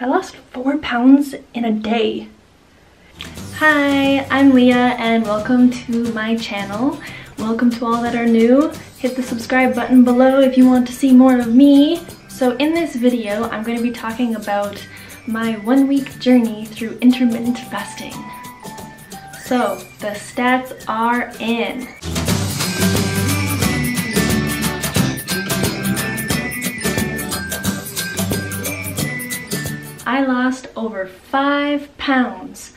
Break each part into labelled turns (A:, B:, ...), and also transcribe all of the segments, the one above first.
A: I lost 4 pounds in a day. Hi, I'm Leah and welcome to my channel. Welcome to all that are new. Hit the subscribe button below if you want to see more of me. So in this video, I'm going to be talking about my 1-week journey through intermittent fasting. So the stats are in. I lost over 5 pounds,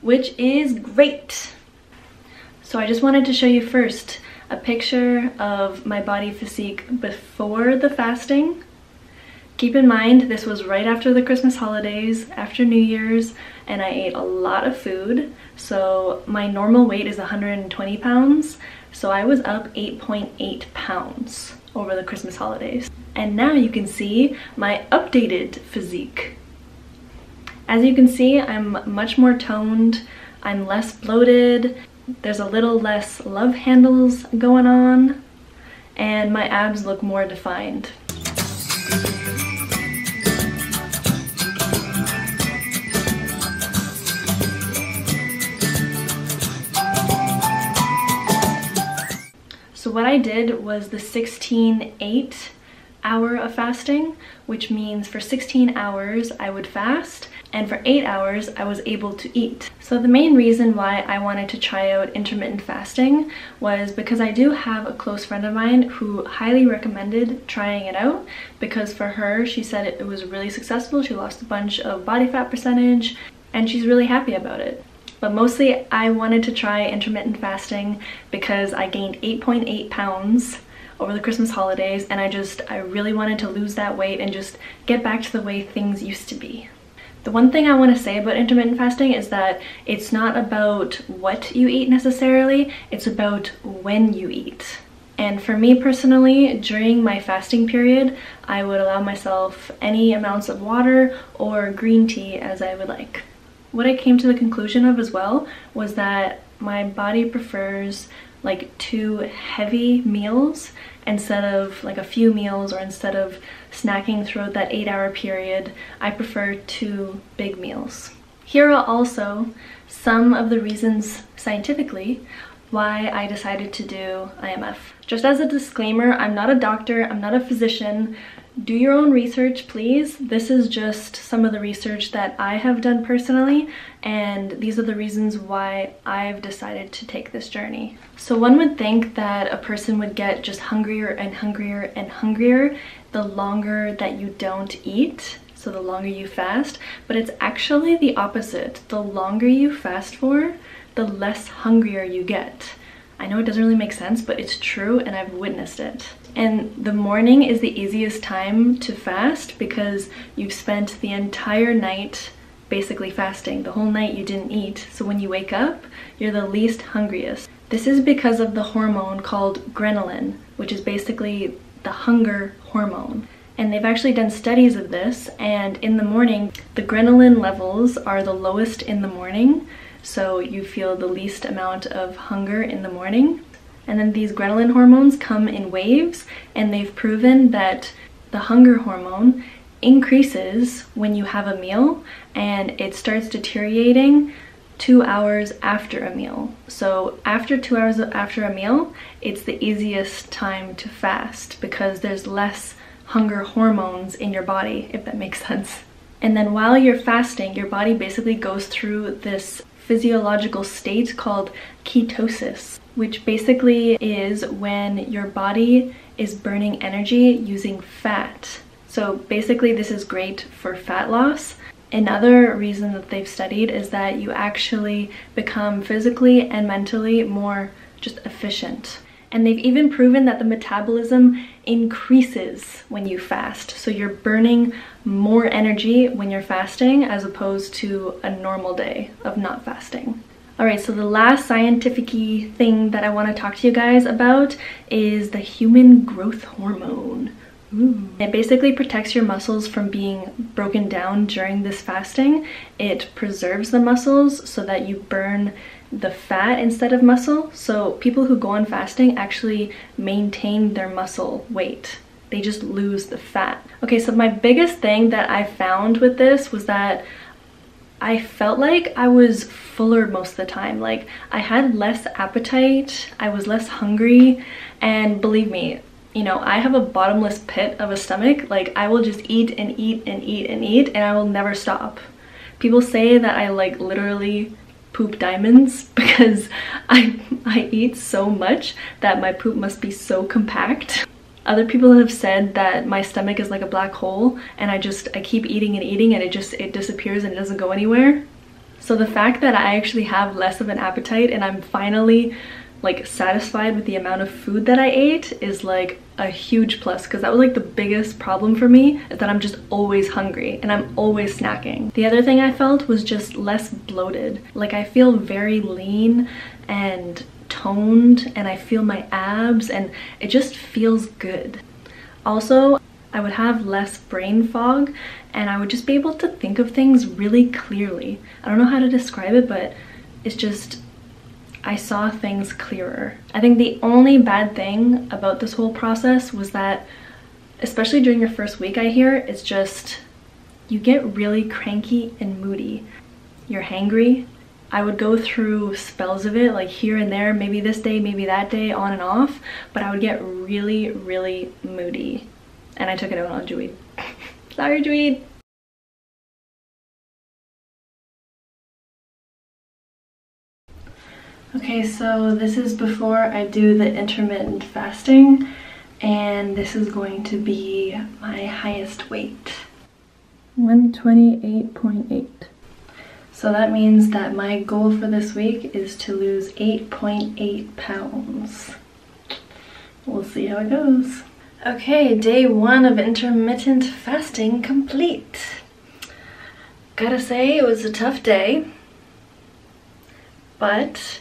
A: which is great. So I just wanted to show you first a picture of my body physique before the fasting. Keep in mind, this was right after the Christmas holidays, after New Year's, and I ate a lot of food. So my normal weight is 120 pounds, so I was up 8.8 pounds over the Christmas holidays. And now you can see my updated physique. As you can see, I'm much more toned, I'm less bloated, there's a little less love handles going on, and my abs look more defined. So what I did was the 16-8 hour of fasting, which means for 16 hours I would fast, and for 8 hours I was able to eat. So the main reason why I wanted to try out intermittent fasting was because I do have a close friend of mine who highly recommended trying it out, because for her, she said it was really successful. She lost a bunch of body fat percentage and she's really happy about it. But mostly I wanted to try intermittent fasting because I gained 8.8 pounds over the Christmas holidays, and I really wanted to lose that weight and just get back to the way things used to be. The one thing I want to say about intermittent fasting is that it's not about what you eat necessarily, it's about when you eat. And for me personally, during my fasting period, I would allow myself any amounts of water or green tea as I would like. What I came to the conclusion of as well was that my body prefers like 2 heavy meals instead of like a few meals, or instead of snacking throughout that 8-hour period, I prefer 2 big meals. Here are also some of the reasons scientifically why I decided to do IMF. Just as a disclaimer, I'm not a doctor, I'm not a physician. Do your own research, please. This is just some of the research that I have done personally, and these are the reasons why I've decided to take this journey. So one would think that a person would get just hungrier and hungrier and hungrier the longer that you don't eat, so the longer you fast, but it's actually the opposite. The longer you fast for, the less hungrier you get. I know it doesn't really make sense, but it's true and I've witnessed it. And the morning is the easiest time to fast because you've spent the entire night basically fasting. The whole night you didn't eat. So when you wake up, you're the least hungriest. This is because of the hormone called ghrelin, which is basically the hunger hormone. And they've actually done studies of this, and in the morning, the ghrelin levels are the lowest in the morning. So you feel the least amount of hunger in the morning. And then these ghrelin hormones come in waves, and they've proven that the hunger hormone increases when you have a meal, and it starts deteriorating 2 hours after a meal. So after 2 hours after a meal, it's the easiest time to fast because there's less hunger hormones in your body, if that makes sense. And then while you're fasting, your body basically goes through this physiological state called ketosis, which basically is when your body is burning energy using fat. So basically this is great for fat loss. Another reason that they've studied is that you actually become physically and mentally more just efficient. And they've even proven that the metabolism increases when you fast. So you're burning more energy when you're fasting as opposed to a normal day of not fasting. Alright, so the last scientific-y thing that I want to talk to you guys about is the human growth hormone. Ooh. It basically protects your muscles from being broken down during this fasting. It preserves the muscles so that you burn the fat instead of muscle. So people who go on fasting actually maintain their muscle weight. they just lose the fat. Okay, so my biggest thing that I found with this was that I felt like I was fuller most of the time. Like, I had less appetite, I was less hungry, and believe me, you know, I have a bottomless pit of a stomach. Like, I will just eat and eat and eat and eat, and I will never stop. People say that I like literally poop diamonds because I eat so much that my poop must be so compact. Other people have said that my stomach is like a black hole, and I keep eating and eating, and it disappears and it doesn't go anywhere. So the fact that I actually have less of an appetite and I'm finally like satisfied with the amount of food that I ate is like a huge plus, because that was like the biggest problem for me, is that I'm just always hungry and I'm always snacking. The other thing I felt was just less bloated. Like, I feel very lean and toned, and I feel my abs, and it just feels good. Also, I would have less brain fog, and I would just be able to think of things really clearly. I don't know how to describe it, but it's just, I saw things clearer. I think the only bad thing about this whole process was that, especially during your first week, I hear, it's just, you get really cranky and moody. You're hangry. I would go through spells of it, like here and there, maybe this day, maybe that day, on and off, but I would get really, really moody. And I took it out on Jude. Sorry, Jude. Okay, so this is before I do the intermittent fasting, and this is going to be my highest weight. 128.8. So that means that my goal for this week is to lose 8.8 pounds. We'll see how it goes. Okay, day 1 of intermittent fasting complete. Gotta say, it was a tough day, but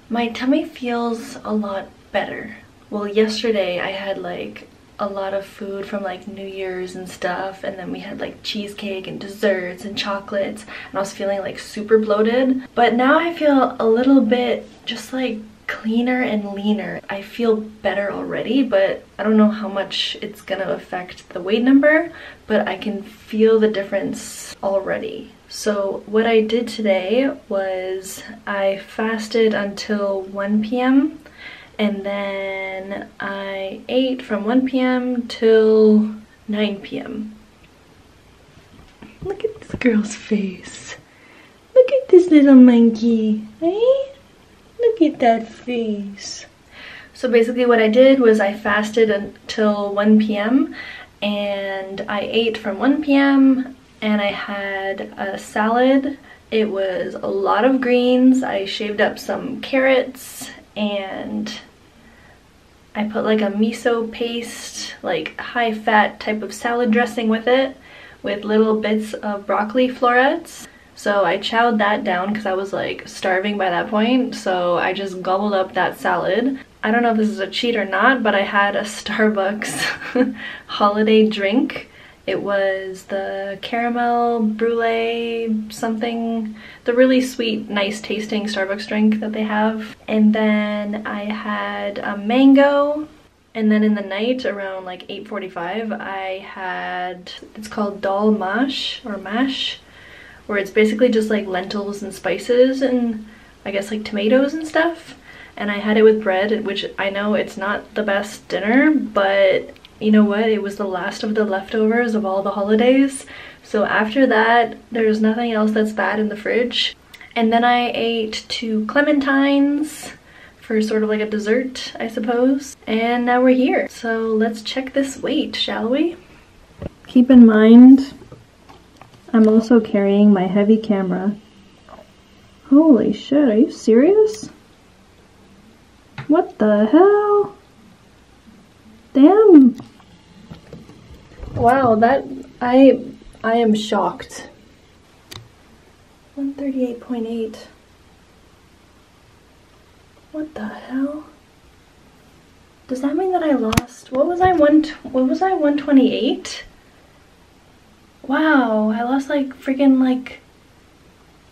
A: my tummy feels a lot better. Well, yesterday I had like a lot of food from like New Year's and stuff, and then we had like cheesecake and desserts and chocolates, and I was feeling like super bloated. But now I feel a little bit just like cleaner and leaner. I feel better already, but I don't know how much it's gonna affect the weight number, but I can feel the difference already. So what I did today was I fasted until 1 p.m. and then I ate from 1 p.m. till 9 p.m. Look at this girl's face. Look at this little monkey, eh? Look at that face. So basically what I did was I fasted until 1 p.m. and I ate from 1 p.m. and I had a salad. It was a lot of greens. I shaved up some carrots, and I put like a miso paste, like high fat type of salad dressing with it, with little bits of broccoli florets. So I chowed that down because I was like starving by that point, so I just gobbled up that salad. I don't know if this is a cheat or not, but I had a Starbucks holiday drink. It was the caramel brulee something, the really sweet, nice tasting Starbucks drink that they have. And then I had a mango. And then in the night around like 8:45, I had, it's called dal mash or mash, where it's basically just like lentils and spices and I guess like tomatoes and stuff. And I had it with bread, which I know it's not the best dinner, but you know what? It was the last of the leftovers of all the holidays. So after that, there's nothing else that's bad in the fridge. And then I ate 2 clementines for sort of like a dessert, I suppose. And now we're here. So let's check this weight, shall we? Keep in mind, I'm also carrying my heavy camera. Holy shit, are you serious? What the hell? Damn. Wow, that I am shocked. 138.8. What the hell? Does that mean that I lost? What was I 128? Wow, I lost like freaking like,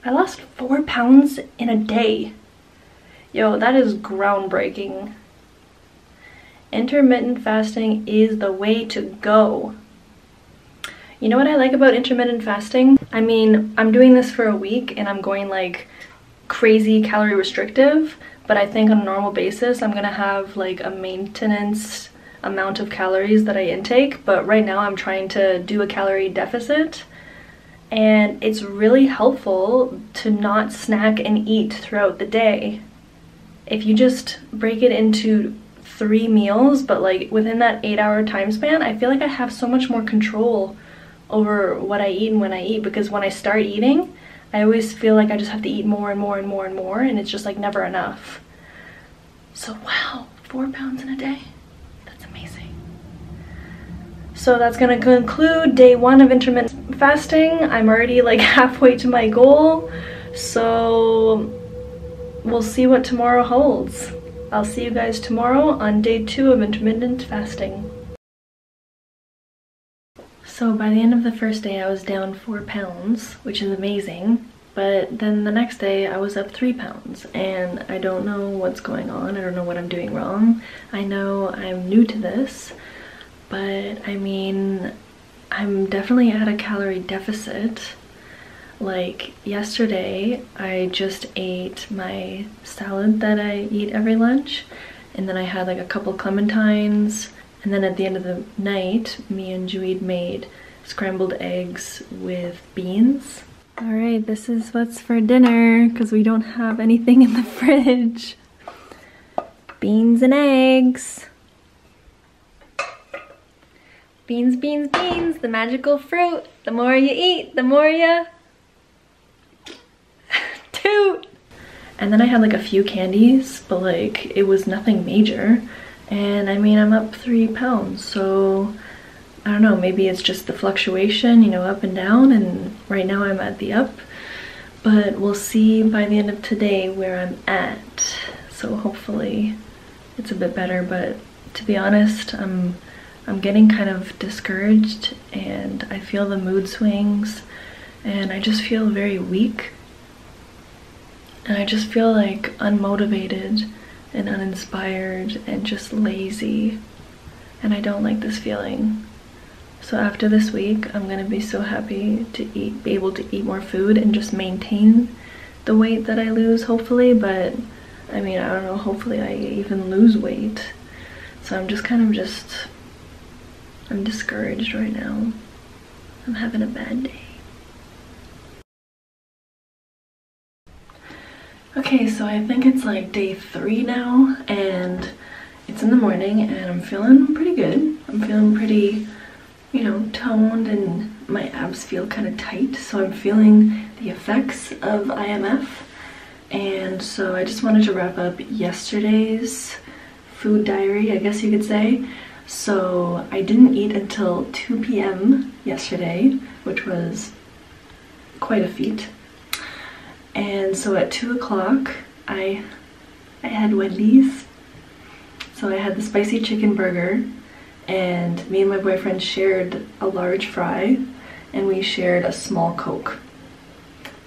A: I lost 4 pounds in a day. Yo, that is groundbreaking. Intermittent fasting is the way to go. You know what I like about intermittent fasting? I mean, I'm doing this for a week and I'm going like crazy calorie restrictive, but I think on a normal basis I'm gonna have like a maintenance amount of calories that I intake, but right now I'm trying to do a calorie deficit, and it's really helpful to not snack and eat throughout the day. If you just break it into 3 meals, but like within that 8-hour time span, I feel like I have so much more control over what I eat and when I eat, because when I start eating, I always feel like I just have to eat more and more and more and more, and it's just like never enough. So wow, 4 pounds in a day. That's amazing. So that's gonna conclude day 1 of intermittent fasting. I'm already like halfway to my goal, so we'll see what tomorrow holds. I'll see you guys tomorrow on day 2 of intermittent fasting. So by the end of the first day I was down 4 pounds, which is amazing, but then the next day I was up 3 pounds, and I don't know what's going on. I don't know what I'm doing wrong. I know I'm new to this, but I mean, I'm definitely at a calorie deficit. Like yesterday I just ate my salad that I eat every lunch, and then I had like a couple clementines. And then at the end of the night, me and Jude made scrambled eggs with beans. All right, this is what's for dinner because we don't have anything in the fridge. Beans and eggs. Beans, beans, beans, the magical fruit. The more you eat, the more you toot. And then I had like a few candies, but like it was nothing major. And I mean, I'm up 3 pounds, so I don't know, maybe it's just the fluctuation, you know, up and down, and right now I'm at the up, but we'll see by the end of today where I'm at. So hopefully it's a bit better, but to be honest, I'm getting kind of discouraged, and I feel the mood swings, and I just feel very weak, and I just feel like unmotivated and uninspired and just lazy, and I don't like this feeling. So after this week I'm gonna be so happy to be able to eat more food and just maintain the weight that I lose, hopefully. But I mean, I don't know, hopefully I even lose weight. So I'm just kind of I'm discouraged right now. I'm having a bad day. Okay, so I think it's like day 3 now, and it's in the morning, and I'm feeling pretty good. I'm feeling pretty, you know, toned, and my abs feel kind of tight, so I'm feeling the effects of IMF. And so I just wanted to wrap up yesterday's food diary, I guess you could say. So I didn't eat until 2 p.m. yesterday, which was quite a feat. And so at 2 o'clock, I had Wendy's. So I had the spicy chicken burger, and me and my boyfriend shared a large fry, and we shared a small Coke.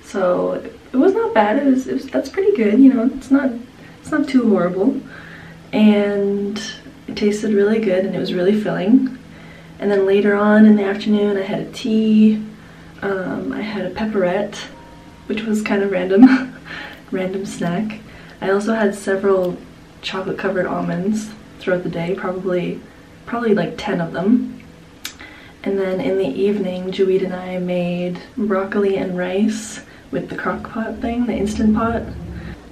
A: So it was not bad. That's pretty good, you know. It's not too horrible, and it tasted really good, and it was really filling. And then later on in the afternoon, I had a tea. I had a pepperette, which was kind of random, random snack. I also had several chocolate covered almonds throughout the day, probably like 10 of them. And then in the evening, Jude and I made broccoli and rice with the crock pot thing, the Instant Pot.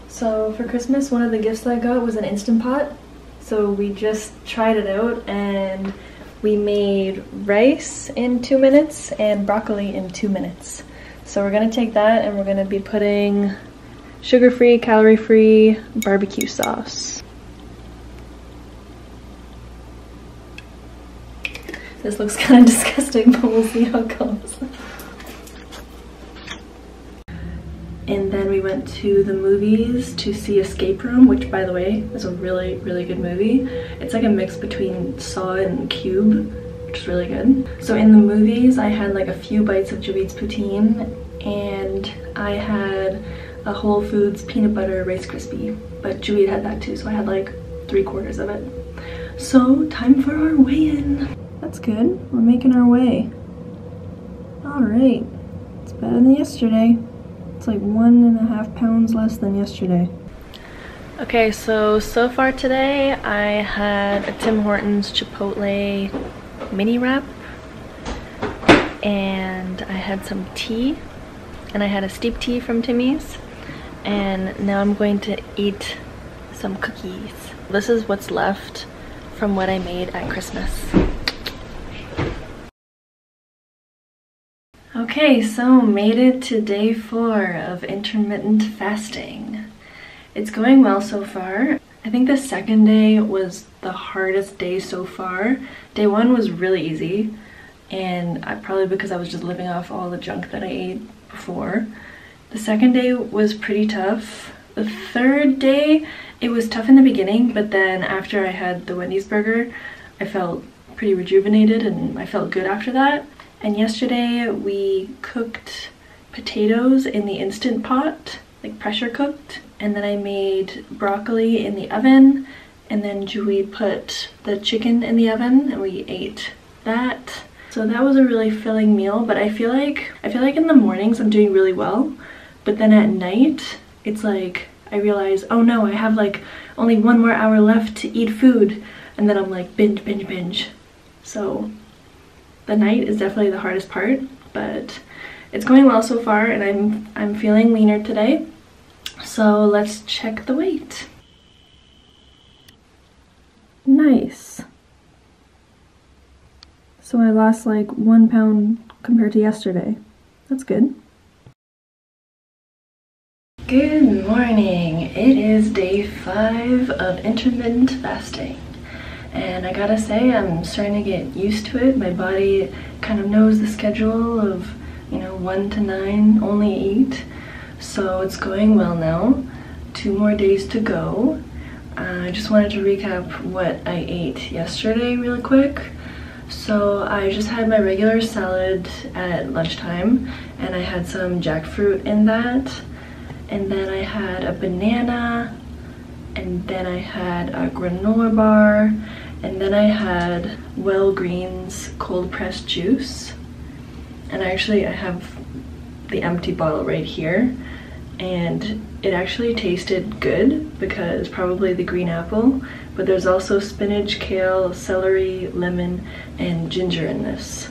A: So for Christmas, one of the gifts I got was an Instant Pot. So we just tried it out, and we made rice in 2 minutes and broccoli in 2 minutes. So we're gonna take that, and we're gonna be putting sugar-free, calorie-free barbecue sauce. This looks kind of disgusting, but we'll see how it goes. And then we went to the movies to see Escape Room, which, by the way, is a really, really good movie. It's like a mix between Saw and Cube, which is really good. So in the movies, I had like a few bites of Jude's poutine, and I had a Whole Foods peanut butter Rice Krispie, but Jude had that too, so I had like 3/4 of it. So time for our weigh-in. That's good, we're making our way. All right, it's better than yesterday. It's like 1.5 pounds less than yesterday. Okay, so far today I had a Tim Hortons Chipotle mini wrap, and I had some tea, and I had a steep tea from Timmy's, and now I'm going to eat some cookies. This is what's left from what I made at Christmas. Okay, so made it to day 4 of intermittent fasting. It's going well so far. I think the second day was the hardest day so far. Day 1 was really easy, and probably because I was just living off all the junk that I ate before. The second day was pretty tough. The third day, it was tough in the beginning, but then after I had the Wendy's burger, I felt pretty rejuvenated and I felt good after that. And yesterday we cooked potatoes in the Instant Pot, like pressure cooked. And then I made broccoli in the oven, and then Julie put the chicken in the oven and we ate that. So that was a really filling meal, but I feel like in the mornings I'm doing really well, but then at night it's like I realize, oh no, I have like only 1 more hour left to eat food, and then I'm like binge. So the night is definitely the hardest part, but it's going well so far, and I'm feeling leaner today. So let's check the weight. Nice. So I lost like 1 pound compared to yesterday. That's good. Good morning. It is day 5 of intermittent fasting. And I gotta say, I'm starting to get used to it. My body kind of knows the schedule of, 1 to 9, only eat. So it's going well now. 2 more days to go. I just wanted to recap what I ate yesterday really quick. So I just had my regular salad at lunchtime, and I had some jackfruit in that. And then I had a banana, and then I had a granola bar, and then I had Well Green's cold pressed juice. And I have the empty bottle right here, and it actually tasted good because probably the green apple, but there's also spinach, kale, celery, lemon, and ginger in this.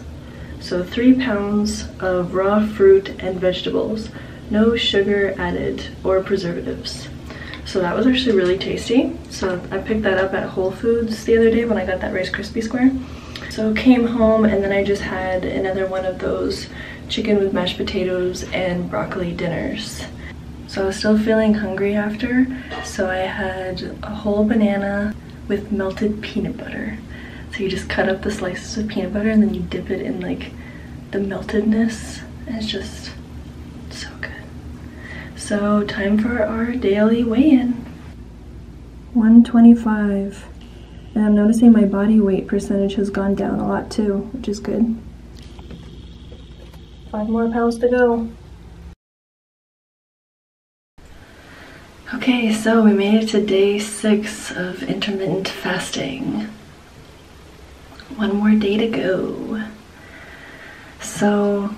A: So 3 pounds of raw fruit and vegetables, no sugar added or preservatives. So that was actually really tasty. So I picked that up at Whole Foods the other day when I got that Rice Krispie square. So came home, and then I just had another one of those chicken with mashed potatoes and broccoli dinners. So I was still feeling hungry after, so I had a whole banana with melted peanut butter. So you just cut up the slices of peanut butter and then you dip it in like the meltedness, and it's just so good. So time for our daily weigh-in. 125. And I'm noticing my body weight percentage has gone down a lot too, which is good. 5 more pounds to go. Okay, so we made it to day 6 of intermittent fasting. 1 more day to go. So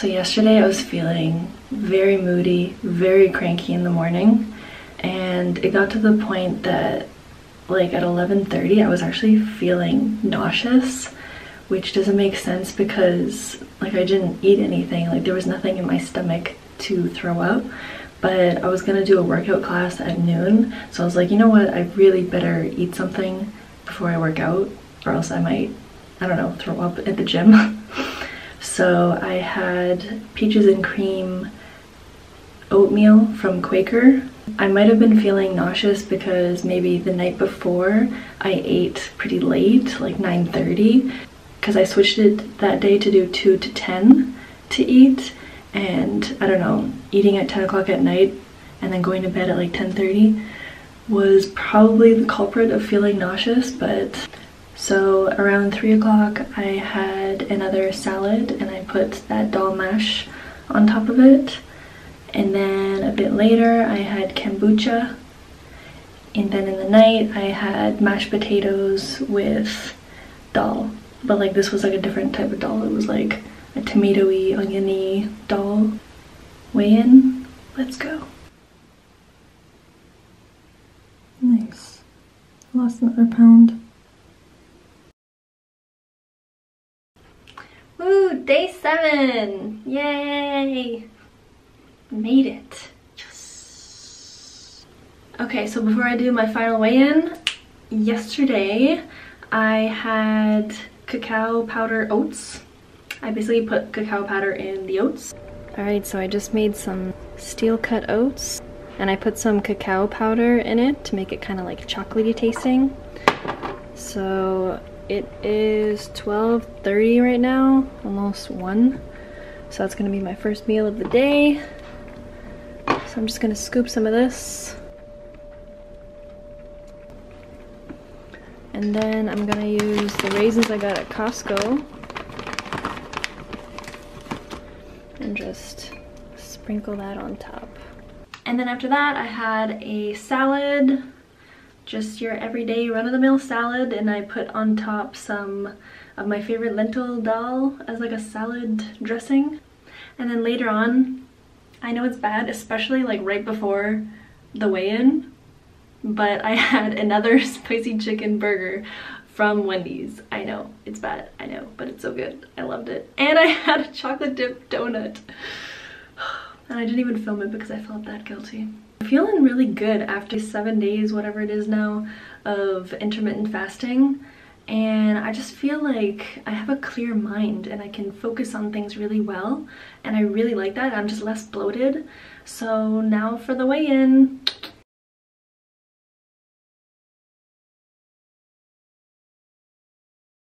A: yesterday I was feeling very moody, very cranky in the morning, and it got to the point that like at 11:30 I was actually feeling nauseous, which doesn't make sense because like I didn't eat anything, like there was nothing in my stomach to throw up. But I was gonna do a workout class at noon, so I was like, you know what, I really better eat something before I work out, or else I might, I don't know, throw up at the gym. So I had peaches and cream oatmeal from Quaker. I might have been feeling nauseous because maybe the night before I ate pretty late, like 9:30, because I switched it that day to do 2 to 10 to eat, and I don't know, eating at 10 o'clock at night and then going to bed at like 10:30 was probably the culprit of feeling nauseous. But so around 3 o'clock I had another salad and I put that dal mash on top of it. And then a bit later I had kombucha, And then in the night, I had mashed potatoes with dal. But like this was like a different type of dal. It was like a tomatoey, oniony dal. Weigh in. Let's go. Nice. Lost another pound. Woo! Day 7! Yay! Made it. Yes. Okay, so before I do my final weigh-in, yesterday I had cacao powder oats. I basically put cacao powder in the oats. Alright, so I just made some steel cut oats and I put some cacao powder in it to make it kind of like chocolatey tasting. So it is 12:30 right now, almost 1. So that's gonna be my first meal of the day. So I'm just gonna scoop some of this. And then I'm gonna use the raisins I got at Costco and just sprinkle that on top. And then after that I had a salad, just your everyday run-of-the-mill salad, and I put on top some of my favorite lentil dal as like a salad dressing. And then later on, I know it's bad, especially like right before the weigh-in, but I had another spicy chicken burger from Wendy's. I know, it's bad, I know, but it's so good. I loved it. And I had a chocolate dip donut. And I didn't even film it because I felt that guilty. I'm feeling really good after 7 days, whatever it is now, of intermittent fasting. And I just feel like I have a clear mind and I can focus on things really well. And I really like that. I'm just less bloated. So now for the weigh-in.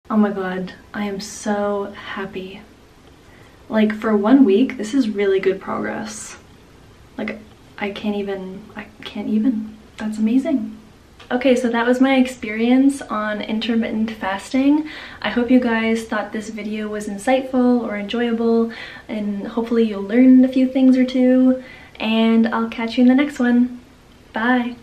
A: Oh my god, I am so happy. Like for 1 week, this is really good progress. Like I can't even, that's amazing. Okay, so that was my experience on intermittent fasting. I hope you guys thought this video was insightful or enjoyable, and hopefully you'll learn a few things or two, and I'll catch you in the next one. Bye.